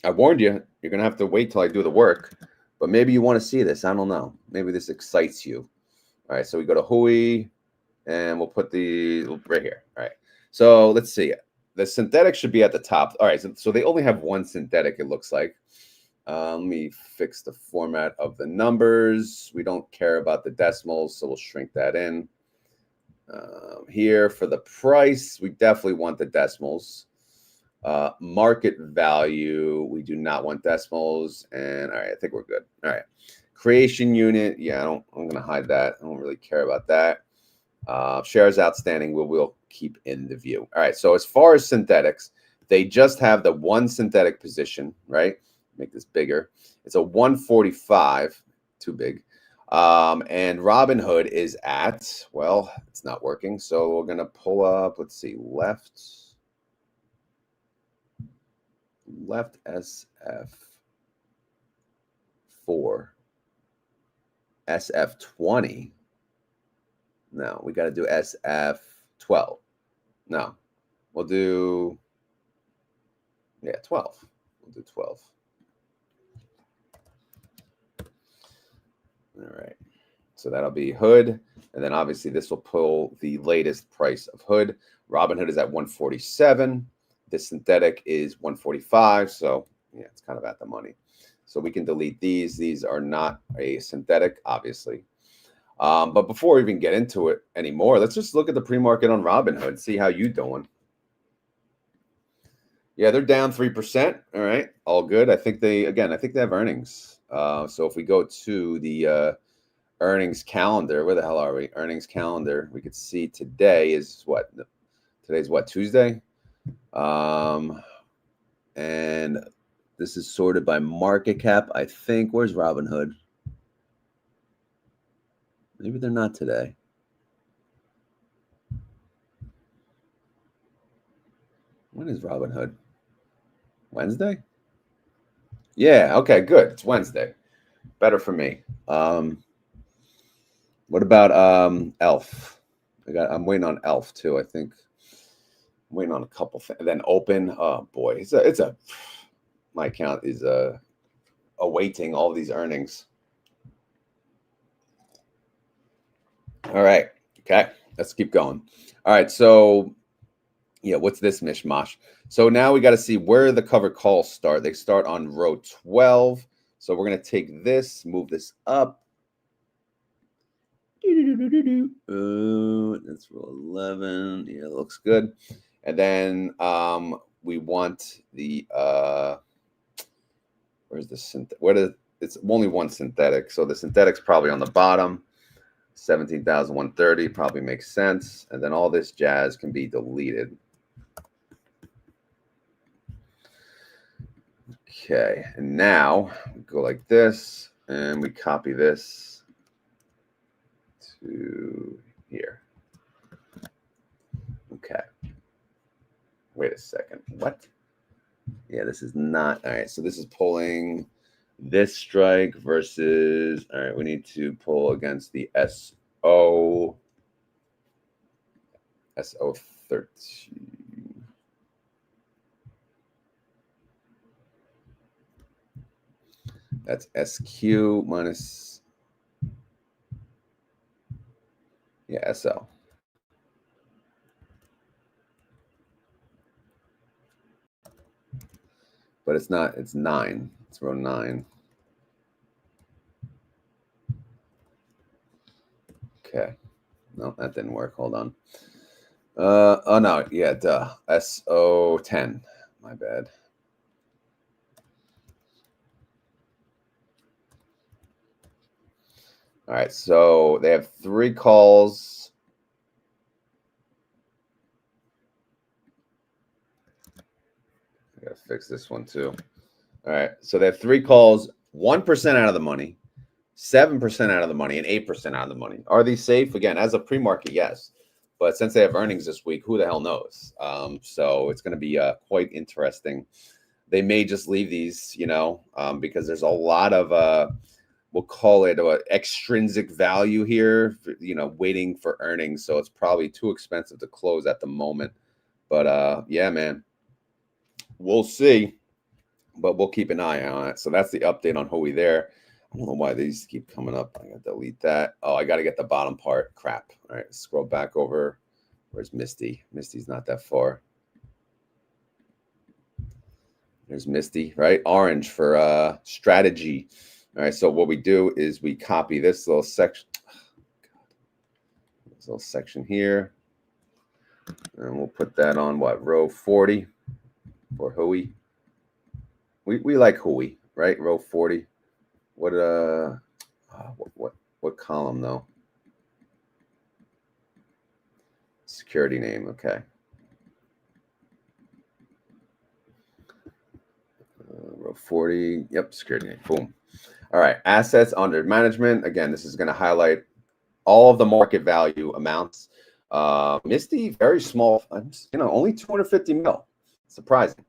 I warned you, you're gonna have to wait till I do the work, but maybe you want to see this. I don't know. Maybe this excites you. All right, so we go to Hoie, and we'll put right here. All right, so let's see. The synthetic should be at the top. All right, so they only have one synthetic, it looks like. Let me fix the format of the numbers. We don't care about the decimals, so we'll shrink that in. Here for the price, we definitely want the decimals. Market value, we do not want decimals. And all right, I think we're good. All right. Creation unit, yeah, I'm going to hide that. I don't really care about that. Shares outstanding, we'll keep in the view. All right, so as far as synthetics, they just have the one synthetic position, right? Make this bigger. It's a 145, too big. And Robinhood is at, well, it's not working. So we're going to pull up, let's see, left SF4, SF20. No, we got to do SF12. No, we'll do, 12. We'll do 12. All right. So that'll be Hood. And then obviously this will pull the latest price of Hood. Robinhood is at 147. The synthetic is 145. So, Yeah, it's kind of at the money. So we can delete these. These are not a synthetic, obviously. But before we even get into it anymore, let's just look at the pre-market on Robinhood, see how you doing. Yeah, they're down 3%. All right, all good. I think they have earnings. So if we go to the earnings calendar, where the hell are we? Earnings calendar. We could see today is what? Today's what, Tuesday? And this is sorted by market cap, I think. Where's Robinhood? Maybe they're not today. When is Robinhood? Wednesday? Yeah, okay, good. It's Wednesday. Better for me. What about Elf? I'm waiting on Elf too, I think. I'm waiting on a couple things. And then Open. Oh boy, my account is awaiting all these earnings. All right. Okay. Let's keep going. All right. So, yeah, what's this mishmash? So now we got to see where the covered calls start. They start on row 12. So we're going to take this, move this up. That's row 11. Yeah, looks good. And then we want the where's the synthetic? It's only one synthetic. So the synthetic's probably on the bottom. 17,130 probably makes sense. And then all this jazz can be deleted. Okay, and now we go like this, and we copy this to here. Okay. Wait a second. What? Yeah, this is not. All right, so this is pulling this strike versus, all right, we need to pull against the SO13. That's SQ minus, yeah, SL. But it's not, it's 9. It's row 9. Okay. No, that didn't work. Hold on. Oh no, yeah, duh. SO10. My bad. All right, so they have 3 calls. I gotta fix this one too. All right, so they have 3 calls, 1% out of the money, 7% out of the money, and 8% out of the money. Are these safe? Again, as a pre-market, yes. But since they have earnings this week, who the hell knows? So it's going to be quite interesting. They may just leave these, because there's a lot of, we'll call it extrinsic value here, waiting for earnings. So it's probably too expensive to close at the moment. But yeah, man, we'll see. But we'll keep an eye on it. So that's the update on Hoie there. I don't know why these keep coming up. I'm going to delete that. Oh, I got to get the bottom part. Crap. All right, scroll back over. Where's Misti? Misti's not that far. There's Misti, right? Orange for strategy. All right, so what we do is we copy this little section. This little section here. And we'll put that on, what, row 40 for Hoie. We like Hoie, right? Row 40. What column though? Security name, okay. Row 40. Yep, security name. Boom. All right, assets under management. Again, this is going to highlight all of the market value amounts. Misti, very small. Only 250 mil. Surprising.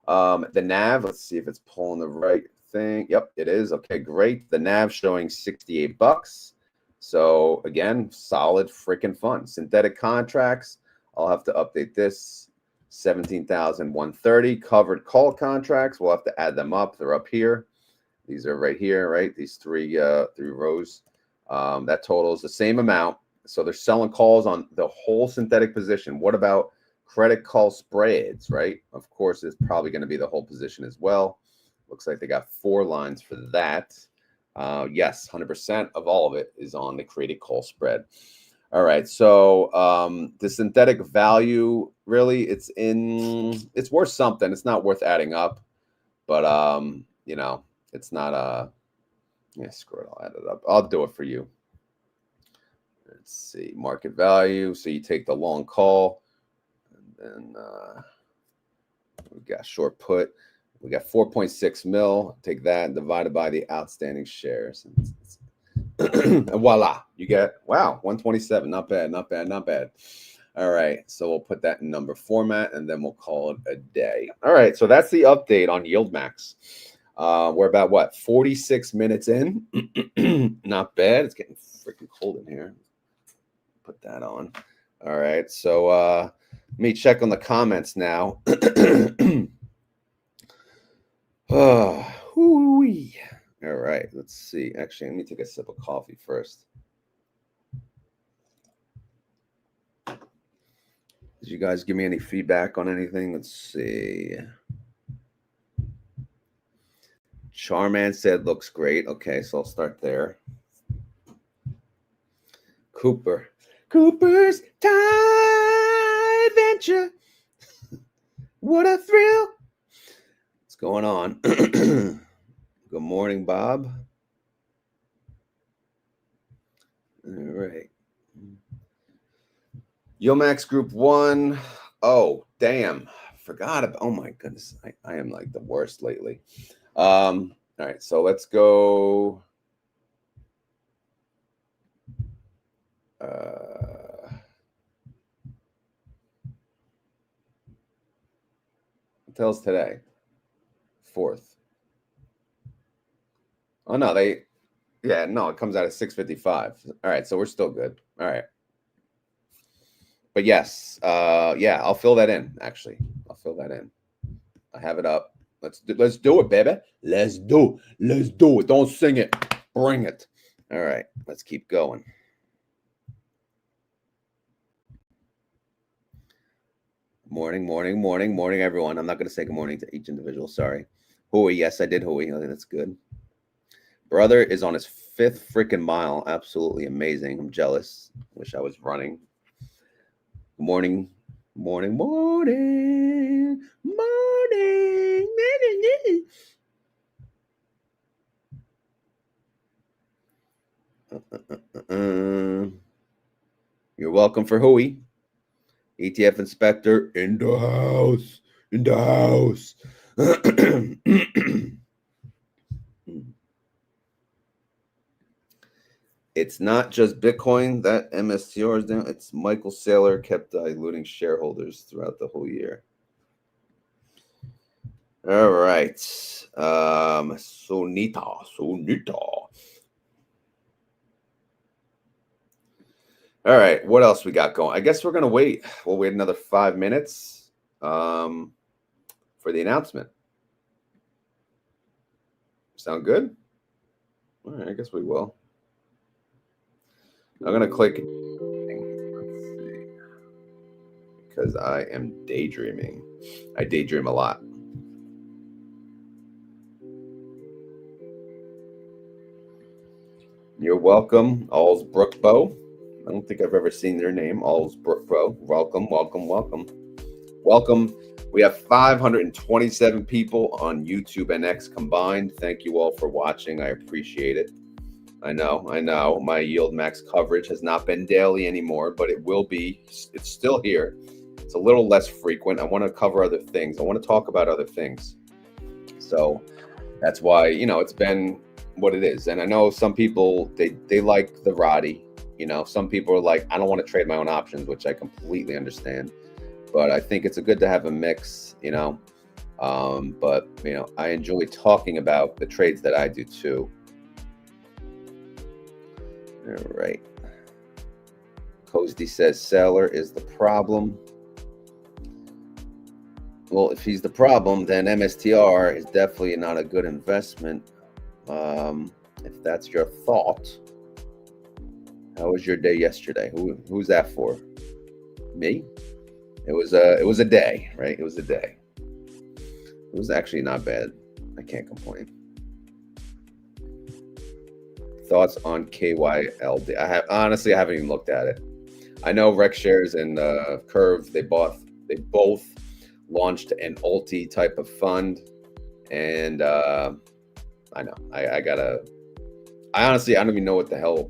The NAV. Let's see if it's pulling the right thing. Yep, it is. Okay, great. The NAV showing $68. So again, solid freaking fun. Synthetic contracts. I'll have to update this. 17,130 covered call contracts. We'll have to add them up. They're up here. These are right here, right? These three rows. That totals the same amount. So they're selling calls on the whole synthetic position. What about credit call spreads, right? Of course, it's probably going to be the whole position as well. Looks like they got 4 lines for that. Yes, 100% of all of it is on the created call spread. All right, so the synthetic value, really, it's worth something. It's not worth adding up, but you know, it's not yeah, screw it, I'll add it up. I'll do it for you. Let's see, market value. So you take the long call, and then we got short put. We got 4.6 mil. Take that divided by the outstanding shares. And voila, you get, wow, 127. Not bad, not bad, not bad. All right, so we'll put that in number format, and then we'll call it a day. All right, so that's the update on YieldMax. We're about, what, 46 minutes in? Not bad. It's getting freaking cold in here. Put that on. All right, so let me check on the comments now. Oh, hoo-wee. All right, let's see. Actually, let me take a sip of coffee first. Did you guys give me any feedback on anything? Let's see. Charman said looks great. Okay, so I'll start there. Cooper's Tie Adventure. What a thrill. What's going on? Good morning, Bob. All right. YieldMax Group 1. Oh, damn. Forgot about, oh my goodness. I am like the worst lately. All right, so let's go. What tells today? 4th. Oh no, yeah, no, it comes out at 6:55. All right, so we're still good. All right. But yes, yeah, I'll fill that in, actually. I'll fill that in. I have it up. Let's do it, baby. Let's do it. Don't sing it. Bring it. All right, let's keep going. Morning, everyone. I'm not going to say good morning to each individual. Sorry. Hoie, yes, I did Hoie. I think that's good. Brother is on his 5th freaking mile. Absolutely amazing. I'm jealous. Wish I was running. Morning. You're welcome for Hoie. ETF inspector in the house. It's not just Bitcoin that MSTR is down. It's Michael Saylor kept diluting shareholders throughout the whole year. All right. Sonita. All right. What else we got going? I guess we're going to wait. We'll wait another 5 minutes for the announcement. Sound good? All right. I guess we will. I'm going to click. Let's see. Because I am daydreaming. I daydream a lot. You're welcome, Alls Brookbo. I don't think I've ever seen their name, Alls Brookbo. Welcome. We have 527 people on YouTube and X combined. Thank you all for watching. I appreciate it. I know. My YieldMax coverage has not been daily anymore, but it will be. It's still here. It's a little less frequent. I want to cover other things. I want to talk about other things. So that's why, you know, it's been what it is. And I know some people, they like the Roddy. You know, some people are like, I don't want to trade my own options, which I completely understand. But I think it's good to have a mix, you know. But, you know, I enjoy talking about the trades that I do too. All right. Cozy says Saylor is the problem. Well, if he's the problem, then MSTR is definitely not a good investment. If that's your thought. How was your day yesterday? Who's that for? Me? It was a day, right? It was a day. It was actually not bad. I can't complain. Thoughts on KYLD? Honestly, I haven't even looked at it. I know RecShares and Curve, they both launched an ULTY type of fund, and I know I honestly, I don't even know what the hell.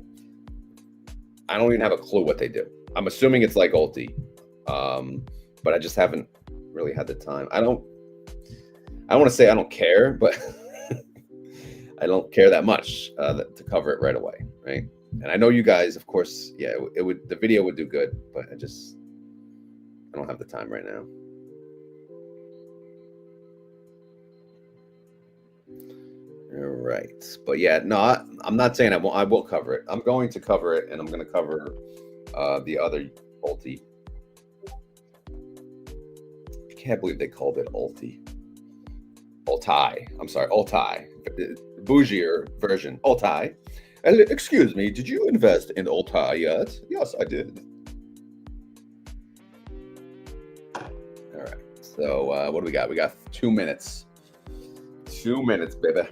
I don't even have a clue what they do. I'm assuming it's like ULTY, but I just haven't really had the time. I don't want to say I don't care, but I don't care that much to cover it right away, right? And I know you guys, of course, yeah, the video would do good, but I don't have the time right now. All right, but yeah, no, I'm not saying I won't. I will cover it. I'm going to cover it, and I'm going to cover the other ULTY. I can't believe they called it ULTY. ULTY. I'm sorry, ULTY. Bougier version. ULTY. Excuse me, did you invest in ULTY yet? Yes, I did. All right. So what do we got? We got 2 minutes. 2 minutes, baby.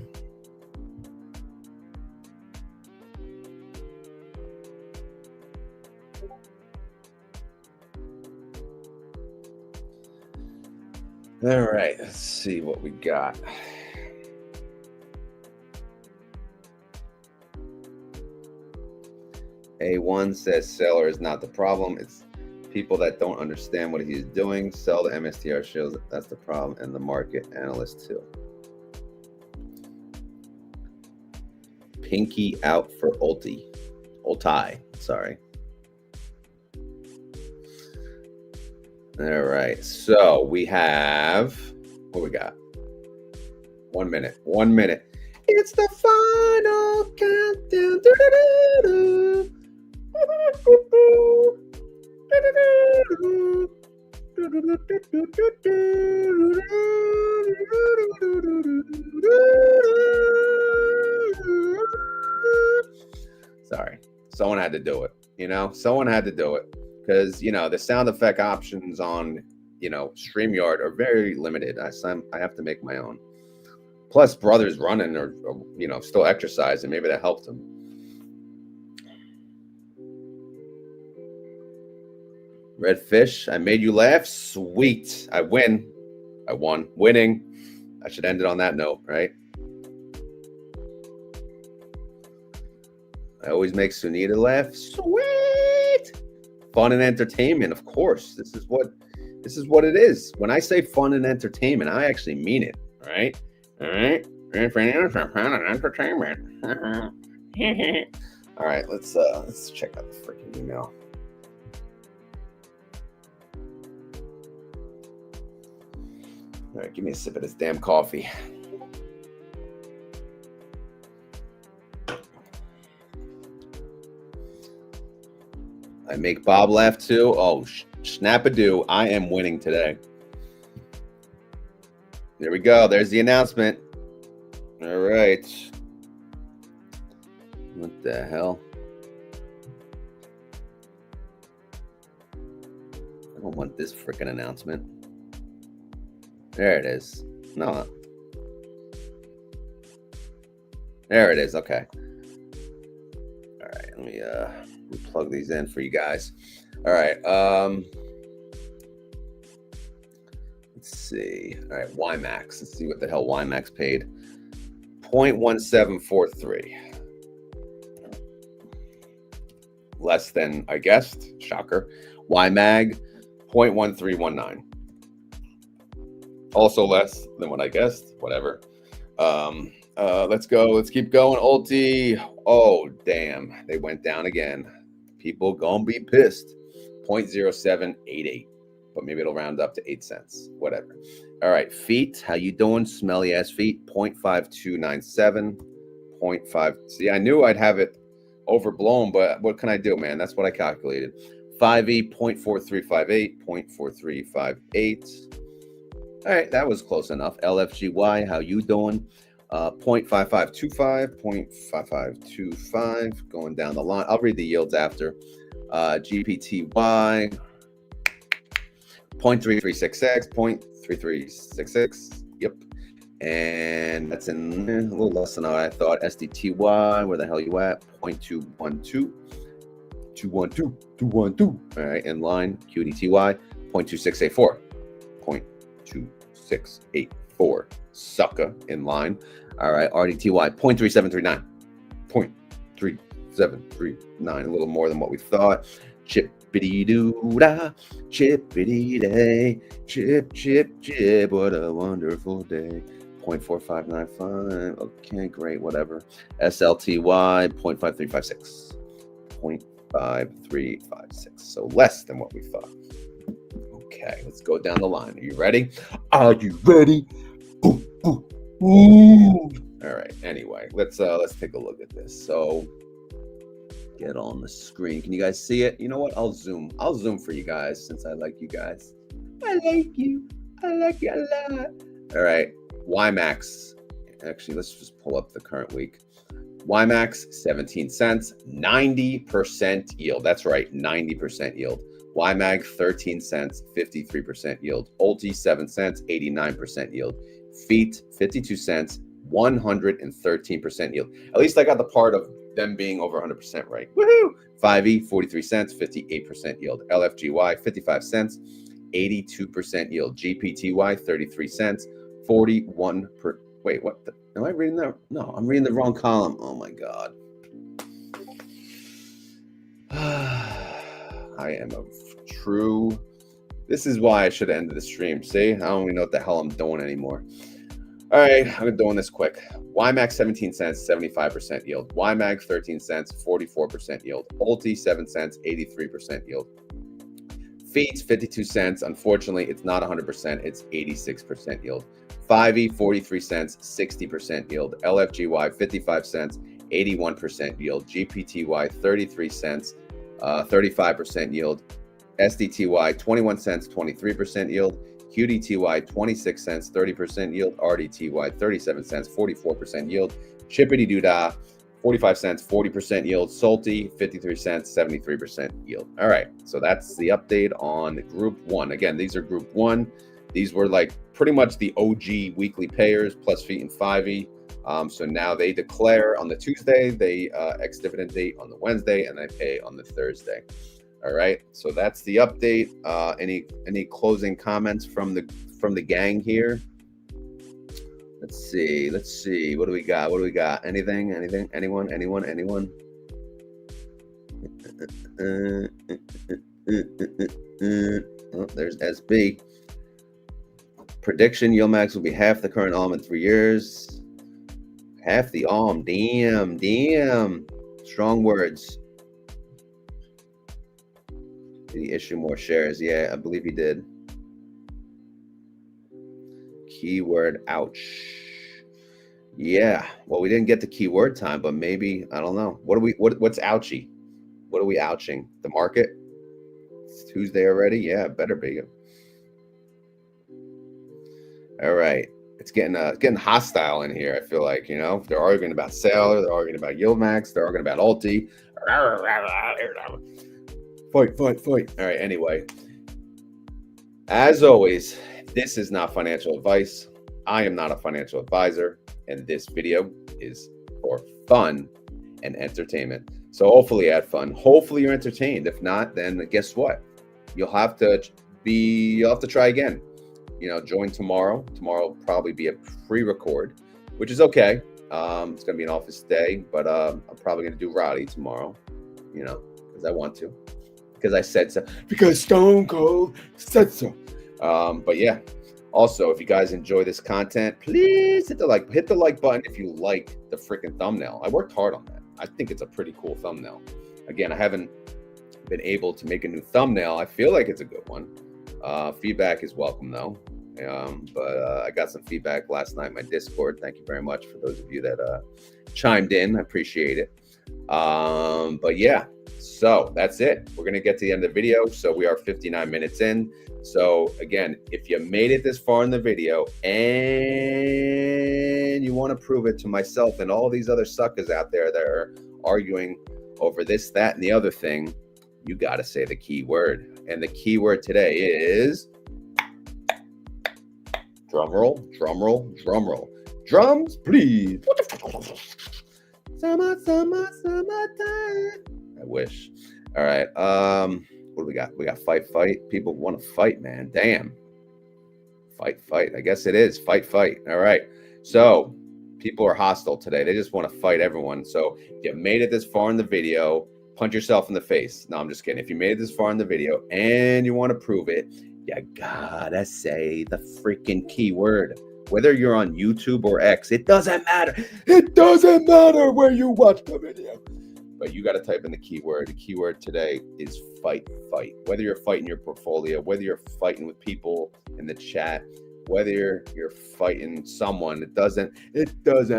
All right, let's see what we got. A1 says seller is not the problem. It's people that don't understand what he's doing. Sell the MSTY shows that's the problem, and the market analyst too. Pinky out for ULTY. ULTY, sorry. All right, so we have, what we got? 1 minute, 1 minute. It's the final countdown. Sorry, someone had to do it, someone had to do it. Because, the sound effect options on, StreamYard are very limited. I have to make my own. Plus, brother's running or still exercising. Maybe that helped him. Red fish, I made you laugh. Sweet. I win. I won. Winning. I should end it on that note, right? I always make Sunita laugh. Sweet. Fun and entertainment, of course. This is what it is. When I say fun and entertainment, I actually mean it. All right. Fun and entertainment. All right, let's check out the freaking email. All right, give me a sip of this damn coffee. I make Bob laugh too. Oh, snap-a-doo. I am winning today. There we go. There's the announcement. All right. What the hell? I don't want this freaking announcement. There it is. No. There it is. Okay. All right. Let me plug these in for you guys. All right. Let's see. All right. YieldMax. Let's see what the hell YieldMax paid. 0.1743. Less than I guessed. Shocker. YMAG 0.1319. Also less than what I guessed. Whatever. Let's go. Let's keep going. ULTY. Oh, damn. They went down again. People gonna be pissed. 0.0788. But maybe it'll round up to 8 cents. Whatever. All right. Feet. How you doing? Smelly ass feet. 0.5297. 0.5. See, I knew I'd have it overblown, but what can I do, man? That's what I calculated. 5E 0.4358. 0.4358. All right, that was close enough. LFGY, how you doing? 0.5525, 0.5525, going down the line. I'll read the yields after. GPTY, 0.3366, 0.3366. Yep. And that's in a little less than I thought. SDTY, where the hell you at? 0.212. 212. All right, in line. QDTY, 0.2684. 0.2684. Sucker, in line. All right, RDTY, 0.3739. 0.3739. A little more than what we thought. Chippity-doo-dah, chippity-day, chip, chip, chip, what a wonderful day. 0.4595. Okay, great, whatever. SLTY, 0.5356. 0.5356. So less than what we thought. Okay, let's go down the line. Are you ready? Are you ready? Ooh, ooh, ooh. All right. Anyway, let's take a look at this. So get on the screen. Can you guys see it? You know what? I'll zoom for you guys since I like you guys. I like you a lot. All right. YieldMax. Actually, let's just pull up the current week. YieldMax, 17 cents, 90% yield. That's right, 90% yield. YMAG, 13 cents, 53% yield. ULTY, 7 cents, 89% yield. Feet, 52 cents, 113% yield. At least I got the part of them being over 100% right. Woohoo! 5E, 43 cents, 58% yield. LFGY, 55 cents, 82% yield. GPTY, 33 cents, 41%. Wait, what the? Am I reading that? No, I'm reading the wrong column. Oh my God. I am a true. This is why I should have ended the stream. See, I don't even know what the hell I'm doing anymore. All right, I'm doing this quick. YMAX, 17 cents, 75% yield. YMAG, 13 cents, 44% yield. ULTY, 7 cents, 83% yield. Feet, 52 cents. Unfortunately, it's not 100%. It's 86% yield. 5E, 43 cents, 60% yield. LFGY, 55 cents, 81% yield. GPTY, 33 cents, 35% yield. SDTY, 21 cents, 23% yield. QDTY, 26 cents, 30% yield. RDTY, 37 cents, 44% yield. Chippity-doo-dah, 45 cents, 40% yield. Salty, 53 cents, 73% yield. All right, so that's the update on Group 1. Again, these are Group 1. These were like pretty much the OG weekly payers plus Feet and 5E. So now they declare on the Tuesday, they ex-dividend date on the Wednesday, and they pay on the Thursday. All right, so that's the update. Any closing comments from the gang here? Let's see. What do we got? Anything? Anyone? Oh, there's SB. Prediction: YieldMax will be half the current ALM in 3 years. Half the ALM. Damn. Strong words. Did he issue more shares? Yeah, I believe he did. Keyword, ouch. Yeah, well, we didn't get the keyword time, but maybe, I don't know. What's ouchy? What are we ouching? The market? It's Tuesday already? Yeah, it better be. All right. It's getting hostile in here, I feel like, you know. They're arguing about Sailor, they're arguing about YieldMax, they're arguing about Alty. Fight. All right, anyway. As always, this is not financial advice. I am not a financial advisor, and this video is for fun and entertainment. So hopefully you had fun. Hopefully you're entertained. If not, then guess what? You'll have to try again. You know, join tomorrow. Tomorrow will probably be a pre-record, which is okay. It's gonna be an office day, but I'm probably gonna do Roddy tomorrow, you know, because I want to. Because I said so. Because Stone Cold said so. But yeah. Also, if you guys enjoy this content, please hit the like button if you like the freaking thumbnail. I worked hard on that. I think it's a pretty cool thumbnail. Again, I haven't been able to make a new thumbnail. I feel like it's a good one. Feedback is welcome though. But I got some feedback last night in my Discord. Thank you very much for those of you that chimed in. I appreciate it. But yeah. So that's it. We're going to get to the end of the video. So we are 59 minutes in. So again, if you made it this far in the video and you want to prove it to myself and all these other suckers out there that are arguing over this, that, and the other thing, you got to say the key word. And the key word today is Drum roll, drum roll, drum roll. Drums, please. Summertime. I wish. All right. What do we got? We got fight. People want to fight, man. Damn. Fight. I guess it is fight. All right. So people are hostile today. They just want to fight everyone. So if you made it this far in the video, punch yourself in the face. No, I'm just kidding. If you made it this far in the video and you want to prove it, you gotta say the freaking keyword. Whether you're on YouTube or X, it doesn't matter. It doesn't matter where you watch the video. But you got to type in the keyword. The keyword today is fight. Whether you're fighting your portfolio, whether you're fighting with people in the chat, whether you're fighting someone, it doesn't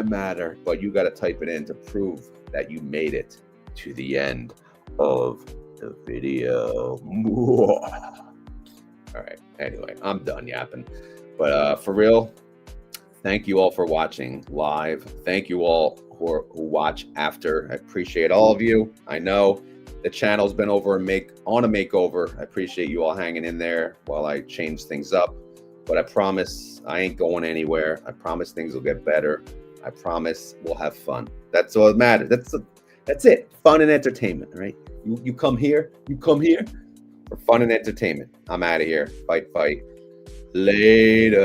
matter. But you got to type it in to prove that you made it to the end of the video. All right. Anyway, I'm done yapping. But for real, thank you all for watching live. Thank you all who watch after. I appreciate all of you. I know the channel's been on a makeover. I appreciate you all hanging in there while I change things up. But I promise I ain't going anywhere. I promise things will get better. I promise we'll have fun. That's all that matters. That's it. Fun and entertainment, right? You come here for fun and entertainment. I'm out of here. Fight. Later.